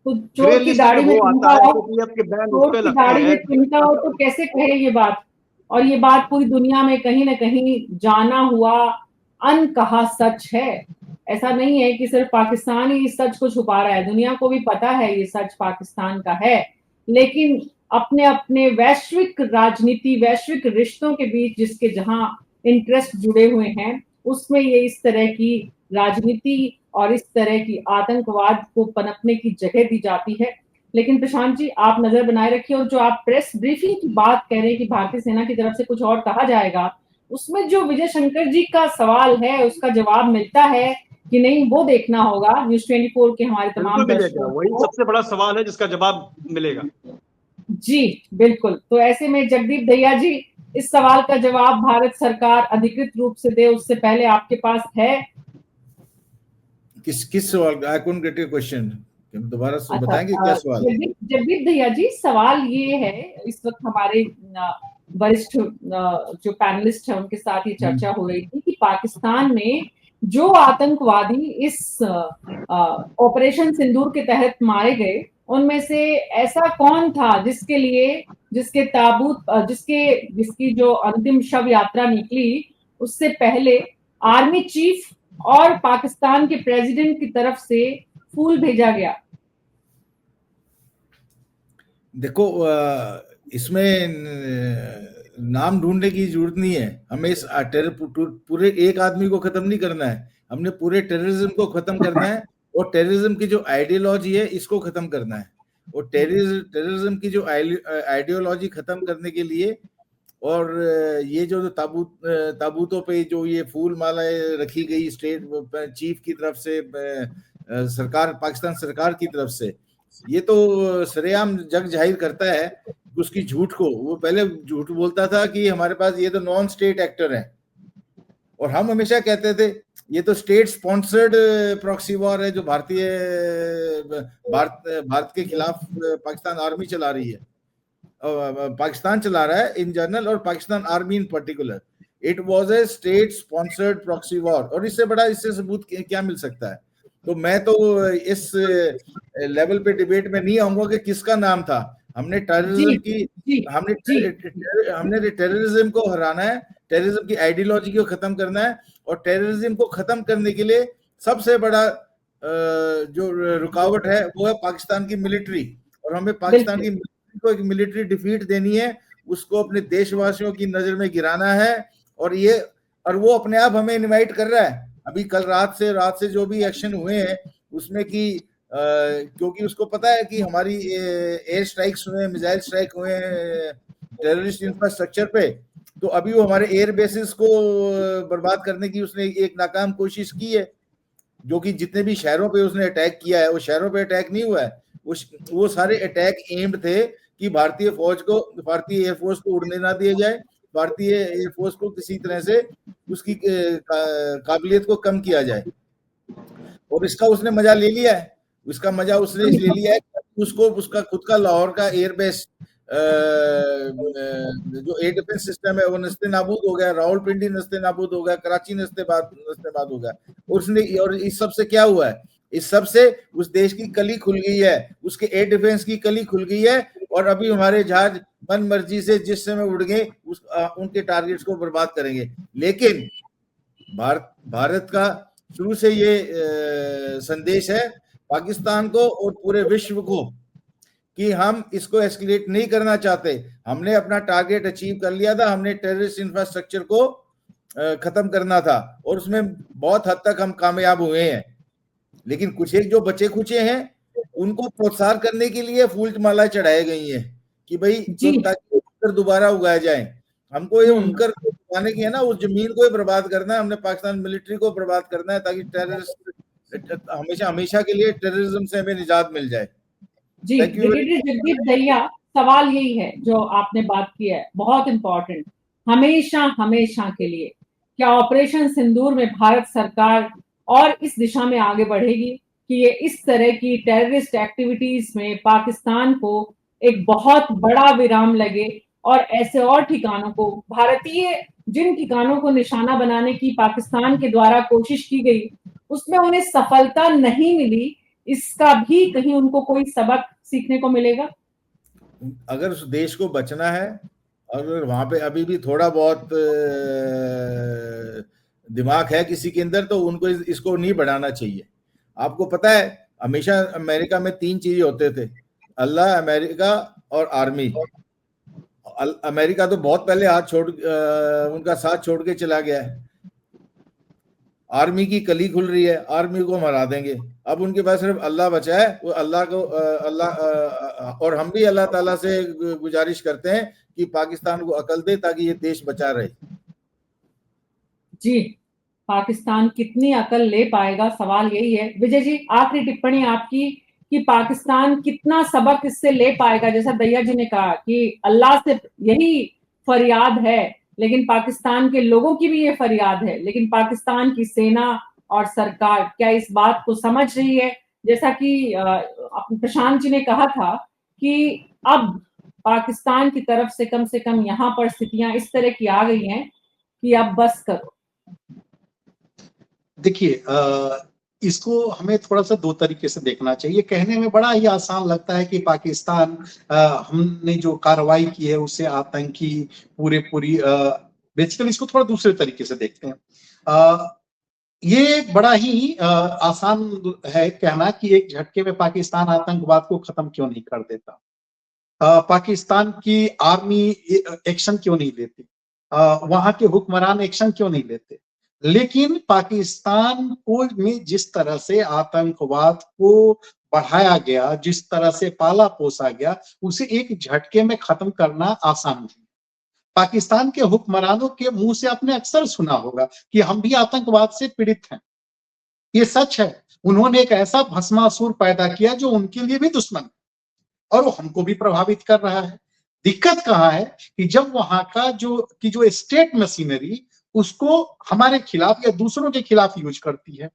तो ग्रे चोर की लिस्ट दाढ़ी में में वो तिनका आता है हो, क्योंकि आपके बैन उस चोर पे की लगते दाढ़ी हैं। में तिनका हो तो कैसे कहे ये बात। और ये बात पूरी दुनिया में कहीं ना कहीं जाना हुआ अनकहा सच है। ऐसा नहीं है कि सिर्फ पाकिस्तान ही इस सच को छुपा रहा है, दुनिया को भी पता है ये सच पाकिस्तान का है। लेकिन अपने अपने वैश्विक राजनीति, वैश्विक रिश्तों के बीच जिसके जहां इंटरेस्ट जुड़े हुए हैं, उसमें ये इस तरह की राजनीति और इस तरह की आतंकवाद को पनपने की जगह दी जाती है। लेकिन प्रशांत जी, आप नजर बनाए रखिए, और जो आप प्रेस ब्रीफिंग की बात कह रहे हैं कि भारतीय सेना की तरफ से कुछ और कहा जाएगा, उसमें जो विजय शंकर जी का सवाल है उसका जवाब मिलता है कि नहीं, वो देखना होगा न्यूज 24 के हमारे बिल्कुल तमाम मिलेगा, दर्शकों वही को। सबसे बड़ा सवाल है जिसका जवाब मिलेगा। जी बिल्कुल। तो ऐसे में जगदीप दहिया जी, इस सवाल का जवाब भारत सरकार अधिकृत रूप से दे उससे पहले आपके पास है? किस सवाल? I couldn't get your question, दोबारा से अच्छा, बताएंगे क्या सवाल? जगदीप जगदीप दहिया जी, सवाल ये है, इस वक्त हमारे वरिष्ठ जो पैनलिस्ट है उनके साथ ये चर्चा हो रही थी कि पाकिस्तान में जो आतंकवादी इस ऑपरेशन सिंदूर के तहत मारे गए, उनमें से ऐसा कौन था जिसके लिए, जिसके ताबूत, जिसकी जो अंतिम शव यात्रा निकली उससे पहले आर्मी चीफ और पाकिस्तान के प्रेसिडेंट की तरफ से फूल भेजा गया? देखो, इसमें नाम ढूंढने की जरूरत नहीं है। हमें इस पूरे एक आदमी को खत्म नहीं करना है, हमने पूरे टेररिज्म को खत्म करना है, और टेररिज्म की जो आइडियोलॉजी है इसको खत्म करना है। और टेररिज्म की जो आइडियोलॉजी खत्म करने के लिए, और ये जो ताबूतों पे जो ये फूल मालाएं रखी गई स्टेट चीफ की तरफ से, सरकार, पाकिस्तान सरकार की तरफ से, ये तो सरेआम जग जाहिर करता है उसकी झूठ को। वो पहले झूठ बोलता था कि हमारे पास ये तो नॉन स्टेट एक्टर है, और हम हमेशा कहते थे ये तो स्टेट स्पॉन्सर्ड प्रॉक्सी वॉर है जो भारत के खिलाफ पाकिस्तान आर्मी चला रही है, पाकिस्तान चला रहा है इन जनरल, और Pakistan army in particular. It was a state sponsored proxy war, और इससे बड़ा, इससे सबूत क्या मिल सकता है? तो मैं तो इस लेवल पे डिबेट में नहीं आऊंगा कि किसका नाम था। हमने टेररिज्म की, हमने टेररिज्म को हराना है, टेररिज्म की आइडियोलॉजी को खत्म करना है, और टेररिज्म को खत्म करने के लिए सबसे बड़ा जो रुकावट है वो है पाकिस्तान की मिलिट्री, और हमें पाकिस्तान की मिलिट्री को एक मिलिट्री डिफीट देनी है, उसको अपने देशवासियों की नजर में गिराना है। और वो अपने आप हमें इनवाइट कर रहा है। अभी कल रात से जो भी एक्शन हुए हैं उसमें कि क्योंकि उसको पता है कि हमारी एयर स्ट्राइक्स हुए, मिसाइल स्ट्राइक हुए टेररिस्ट इंफ्रास्ट्रक्चर पे, तो अभी वो हमारे एयर बेसिस को बर्बाद करने की उसने एक नाकाम कोशिश की है। जो कि जितने भी शहरों पे उसने अटैक किया है, वो शहरों पे अटैक नहीं हुआ है, वो सारे अटैक एम्ड थे कि भारतीय एयरफोर्स को उड़ने ना दिया जाए, भारतीय एयरफोर्स को किसी तरह से उसकी काबिलियत को कम किया जाए। और इसका उसने मजा ले लिया है। उसका मजा उसने ले लिया है उसको उसका खुद का लाहौर का एयरबेस जो एयर डिफेंस सिस्टम है वो नस्ते नाबूद हो गया, रावलपिंडी नस्ते नाबूद हो गया, कराची नस्ते नाबूद हो गया। और इस सब से क्या हुआ है? इस सब से उस देश की कली खुल गई है, उसके एयर डिफेंस की कली खुल गई है, और अभी हमारे जहाज मन मर्जी से जिस समय उड़ गए उनके टारगेट्स को बर्बाद करेंगे। लेकिन भारत का शुरू से ये संदेश है पाकिस्तान को और पूरे विश्व को कि हम इसको एस्केलेट नहीं करना चाहते। हमने अपना टारगेट अचीव कर लिया था, हमने टेररिस्ट इंफ्रास्ट्रक्चर को खत्म करना था, और उसमें बहुत हद तक हम कामयाब हुए हैं। लेकिन कुछ एक जो बचे खुचे हैं उनको प्रोत्साहन करने के लिए फूल माला चढ़ाई गई है कि भाई ताकि दोबारा उगाए जाए। हमको ये उनकर उगाने की है ना, उस जमीन को ही बर्बाद करना है, हमने पाकिस्तान मिलिट्री को बर्बाद करना है ताकि टेररिस्ट हमेशा के लिए टेररिज्म से हमें निजात मिल जाए। जी, जगदीप दहिया, सवाल यही है जो आपने बात की है, बहुत इंपॉर्टेंट, हमेशा के लिए क्या ऑपरेशन सिंदूर में भारत सरकार और इस दिशा में आगे बढ़ेगी कि ये इस तरह की टेररिस्ट एक्टिविटीज में पाकिस्तान को एक बहुत बड़ा विराम लगे, और ऐसे और ठिकानों को, भारतीय जिन ठिकानों को निशाना बनाने की पाकिस्तान के द्वारा कोशिश की गई उसमें उन्हें सफलता नहीं मिली, इसका भी कहीं उनको कोई सबक सीखने को मिलेगा? अगर उस देश को बचना है, अगर वहां पे अभी भी थोड़ा बहुत दिमाग है किसी के अंदर, तो उनको इसको नहीं बढ़ाना चाहिए। आपको पता है, हमेशा अमेरिका में 3 चीजें होते थे, अल्लाह, अमेरिका और आर्मी। अमेरिका तो बहुत पहले उनका साथ छोड़ के चला गया है। आर्मी की कली खुल रही है, आर्मी को मरा देंगे। अब उनके पास सिर्फ अल्लाह बचा है। वो अल्लाह को और हम भी अल्लाह ताला से गुजारिश करते हैं कि पाकिस्तान को अकल दे ताकि ये देश बचा रहे। जी, पाकिस्तान कितनी अकल ले पाएगा, सवाल यही है। विजय जी, आखिरी टिप्पणी आपकी कि पाकिस्तान कितना सबक इससे ले पाएगा। जैसा दैया जी ने कहा कि अल्लाह से यही फरियाद है, लेकिन पाकिस्तान के लोगों की भी ये फरियाद है, लेकिन पाकिस्तान की सेना और सरकार क्या इस बात को समझ रही है? जैसा कि प्रशांत जी ने कहा था कि अब पाकिस्तान की तरफ से कम यहाँ पर स्थितियां इस तरह की आ गई हैं कि अब बस करो। देखिए, इसको हमें थोड़ा सा 2 तरीके से देखना चाहिए। कहने में बड़ा ही आसान लगता है कि पाकिस्तान हमने जो कार्रवाई की है उससे आतंकी पूरी बेसिकली इसको थोड़ा दूसरे तरीके से देखते हैं। ये बड़ा ही आसान है कहना कि एक झटके में पाकिस्तान आतंकवाद को खत्म क्यों नहीं कर देता, पाकिस्तान की आर्मी एक्शन क्यों नहीं लेती, वहां के हुक्मरान एक्शन क्यों नहीं लेते। लेकिन पाकिस्तान को में जिस तरह से आतंकवाद को बढ़ाया गया, जिस तरह से पाला पोसा गया, उसे एक झटके में खत्म करना आसान नहीं। पाकिस्तान के हुक्मरानों के मुंह से आपने अक्सर सुना होगा कि हम भी आतंकवाद से पीड़ित हैं। ये सच है। उन्होंने एक ऐसा भस्मासुर पैदा किया जो उनके लिए भी दुश्मन है और वो हमको भी प्रभावित कर रहा है। दिक्कत कहाँ है कि जब वहां का जो स्टेट मशीनरी उसको हमारे खिलाफ या दूसरों के खिलाफ यूज करती है,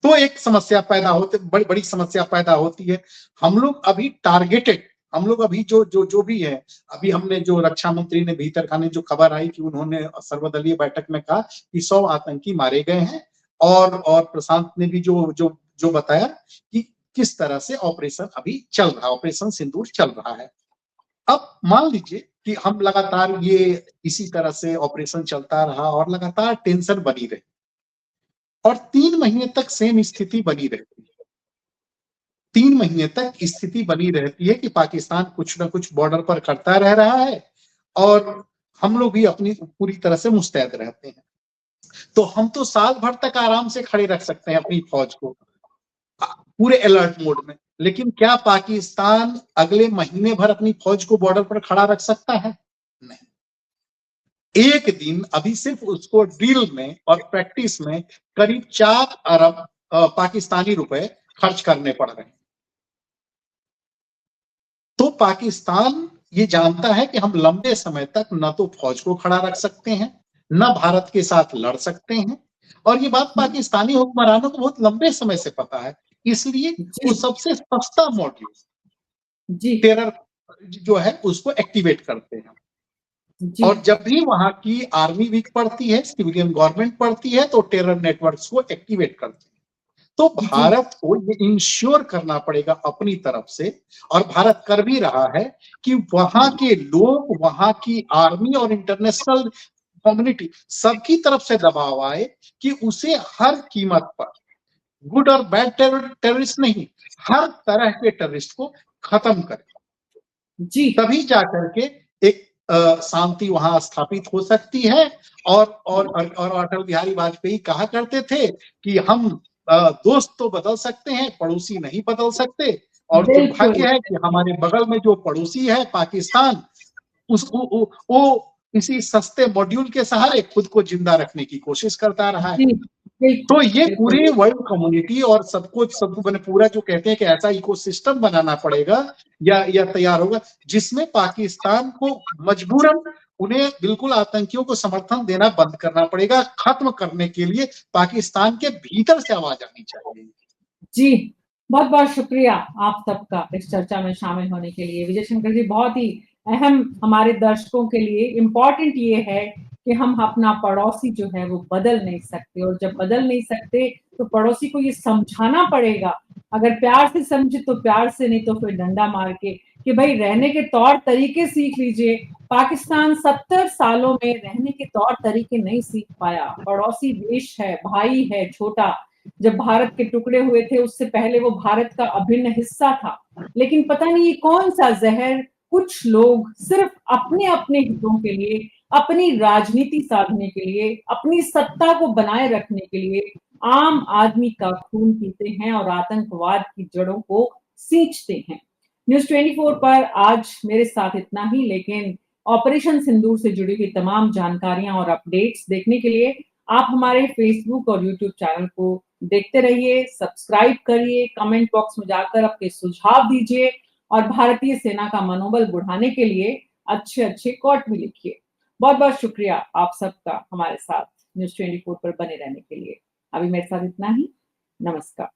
तो एक समस्या पैदा होती, बड़ी समस्या पैदा होती है। हम लोग अभी टारगेटेड, हम लोग अभी जो भी है, अभी हमने जो रक्षा मंत्री ने भीतर खाने जो खबर आई कि उन्होंने सर्वदलीय बैठक में कहा कि 100 आतंकी मारे गए हैं, और प्रशांत ने भी जो बताया कि किस तरह से ऑपरेशन अभी चल रहा है, ऑपरेशन सिंदूर चल रहा है। अब मान लीजिए कि हम लगातार ये इसी तरह से ऑपरेशन चलता रहा और लगातार टेंशन बनी रही और 3 महीने तक सेम स्थिति बनी रहती है। 3 महीने तक स्थिति बनी रहती है कि पाकिस्तान कुछ ना कुछ बॉर्डर पर करता रह रहा है और हम लोग भी अपनी पूरी तरह से मुस्तैद रहते हैं। तो हम तो साल भर तक आराम से खड़े रख सकते हैं अपनी फौज को पूरे अलर्ट मोड में, लेकिन क्या पाकिस्तान अगले महीने भर अपनी फौज को बॉर्डर पर खड़ा रख सकता है? नहीं। एक दिन अभी सिर्फ उसको ड्रिल में और प्रैक्टिस में करीब 4 अरब पाकिस्तानी रुपए खर्च करने पड़ रहे हैं। तो पाकिस्तान ये जानता है कि हम लंबे समय तक न तो फौज को खड़ा रख सकते हैं, न भारत के साथ लड़ सकते हैं, और ये बात पाकिस्तानी हुक्मरानों को बहुत लंबे समय से पता है। इसलिए वो सबसे सस्ता मॉड्यूल टेरर जो है उसको एक्टिवेट करते हैं। और जब भी वहां की आर्मी वीक पड़ती है, सिविलियन गवर्नमेंट पड़ती है, तो टेरर नेटवर्क्स को एक्टिवेट करते हैं। तो भारत को ये इंश्योर करना पड़ेगा अपनी तरफ से, और भारत कर भी रहा है, कि वहां के लोग, वहां की आर्मी और इंटरनेशनल कम्युनिटी सबकी तरफ से दबाव आए कि उसे हर कीमत पर, गुड और बैड टेररिस्ट नहीं, हर तरह के टेररिस्ट को खत्म करें। तभी जाकर के एक शांति वहां स्थापित हो सकती है। और अटल बिहारी वाजपेयी कहा करते थे कि हम दोस्त तो बदल सकते हैं, पड़ोसी नहीं बदल सकते। और दुर्भाग्य है कि हमारे बगल में जो पड़ोसी है पाकिस्तान, उसको वो इसी सस्ते मॉड्यूल के सहारे खुद को जिंदा रखने की कोशिश करता रहा है। तो ये पूरे वर्ल्ड कम्युनिटी और सबको मैंने पूरा जो कहते हैं कि ऐसा इकोसिस्टम बनाना पड़ेगा या तैयार होगा, जिसमें पाकिस्तान को मजबूरन उन्हें बिल्कुल आतंकियों को समर्थन देना बंद करना पड़ेगा। खत्म करने के लिए पाकिस्तान के भीतर से आवाज आनी चाहिए। जी, बहुत बहुत शुक्रिया आप सबका इस चर्चा में शामिल होने के लिए। विजय शंकर जी, बहुत ही अहम हमारे दर्शकों के लिए इम्पोर्टेंट ये है कि हम अपना पड़ोसी जो है वो बदल नहीं सकते, और जब बदल नहीं सकते तो पड़ोसी को ये समझाना पड़ेगा अगर प्यार से समझे तो प्यार से, नहीं तो फिर डंडा मार के, कि भाई रहने के तौर तरीके सीख लीजिए। पाकिस्तान 70 सालों में रहने के तौर तरीके नहीं सीख पाया। पड़ोसी देश है, भाई है छोटा। जब भारत के टुकड़े हुए थे उससे पहले वो भारत का अभिन्न हिस्सा था। लेकिन पता नहीं ये कौन सा जहर कुछ लोग सिर्फ अपने अपने हितों के लिए, अपनी राजनीति साधने के लिए, अपनी सत्ता को बनाए रखने के लिए आम आदमी का खून पीते हैं और आतंकवाद की जड़ों को सींचते हैं। न्यूज़ 24 पर आज मेरे साथ इतना ही, लेकिन ऑपरेशन सिंदूर से जुड़ी हुई तमाम जानकारियां और अपडेट्स देखने के लिए आप हमारे फेसबुक और यूट्यूब चैनल को देखते रहिए, सब्सक्राइब करिए, कमेंट बॉक्स में जाकर अपने सुझाव दीजिए और भारतीय सेना का मनोबल बढ़ाने के लिए अच्छे कोट भी लिखिए। बहुत बहुत शुक्रिया आप सबका हमारे साथ न्यूज़ 24 पर बने रहने के लिए। अभी मेरे साथ इतना ही। नमस्कार।